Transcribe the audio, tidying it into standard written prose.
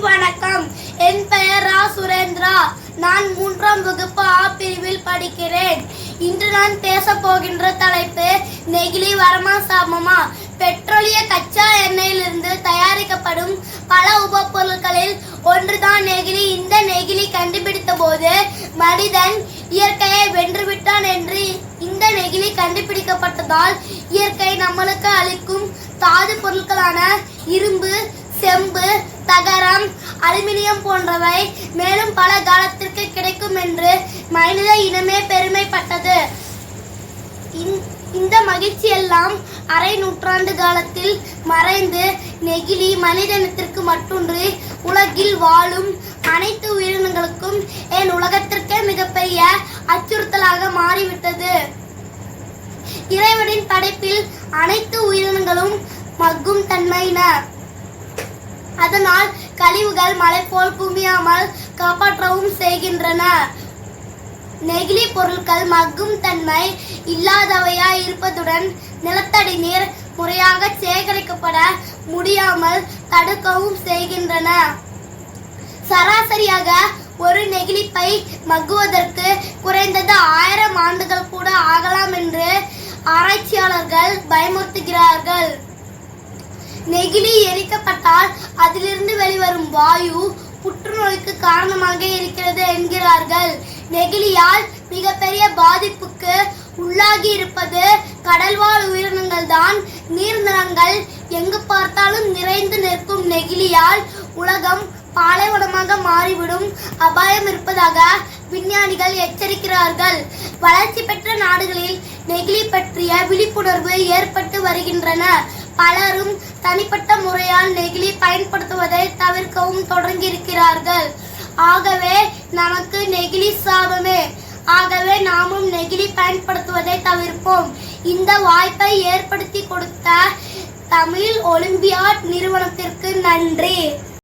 வணக்கம். என் பெயர் ரா சுரேந்திரா. நான் 3ஆம் வகுப்பு ஆ பிரிவில் படிக்கிறேன். இன்று நான் பேச போகின்ற தலைப்பு நெகிழி வரமா சாபமா. பெட்ரோலிய கச்சா எண்ணெயிலிருந்து தயாரிக்கப்படும் பல உப பொருட்களில் ஒன்றுதான் நெகிழி. இந்த நெகிழி கண்டுபிடித்த போது மனிதன் இயற்கையை வென்றுவிட்டான் என்று இந்த நெகிழி கண்டுபிடிக்கப்பட்டதால் இயற்கை நம்மளுக்கு அளிக்கும் தாது பொருட்களான இரும்பு, செம்பு, தகரம், அலுமினியம் போன்றவை மேலும் பல காலத்திற்கு கிடைக்கும் என்று மனித இனமே பெருமைப்பட்டது. இந்த மகிழ்ச்சி எல்லாம் அரை நூற்றாண்டு காலத்தில் மறைந்து நெகிழி மனிதனத்திற்கு மட்டுமின்றி உலகில் வாழும் அனைத்து உயிரினங்களுக்கும் என் உலகத்திற்கே மிகப்பெரிய அச்சுறுத்தலாக மாறிவிட்டது. இறைவனின் படைப்பில் அனைத்து உயிரினங்களும் மக்கும் தன்மையின. அதனால் கழிவுகள் மலை போல் குமியாமல் காப்பாற்றவும் செய்கின்றன. நெகிழி பொருட்கள் மக்கும் தன்மை இல்லாதவையாய் இருப்பதுடன் நிலத்தடி நீர் முறையாக சேகரிக்கப்பட முடியாமல் தடுக்கவும் செய்கின்றன. சராசரியாக ஒரு நெகிழி பை மக்குவதற்கு குறைந்தது 1000 ஆண்டுகள் கூட ஆகலாம் என்று ஆராய்ச்சியாளர்கள் பயமுறுத்துகிறார்கள். நெகிழி எரிக்கப்பட்டால் அதிலிருந்து வெளிவரும் வாயு புற்றுநோய்க்கு காரணமாக இருக்கிறது என்கிறார்கள். நெகிழியால் மிகப்பெரிய பாதிப்புக்கு உள்ளாகி இருப்பது கடல்வாழ் உயிரினங்கள் தான். நீர்நிலங்கள் எங்கு பார்த்தாலும் நிறைந்து நிற்கும் நெகிழியால் உலகம் பாலைவனமாக மாறிவிடும் அபாயம் இருப்பதாக விஞ்ஞானிகள் எச்சரிக்கிறார்கள். வளர்ச்சி பெற்ற நாடுகளில் நெகிழி பற்றிய விழிப்புணர்வு ஏற்பட்டு வருகின்றன. பலரும் தனிப்பட்ட முறையால் நெகிழி பயன்படுத்துவதை தவிர்க்கவும் தொடங்கியிருக்கிறார்கள். ஆகவே நமக்கு நெகிழி சாபமே. ஆகவே நாமும் நெகிழி பயன்படுத்துவதை தவிர்ப்போம். இந்த வாய்ப்பை ஏற்படுத்தி கொடுத்த தமிழ் ஒலிம்பியாட் நிறுவனத்திற்கு நன்றி.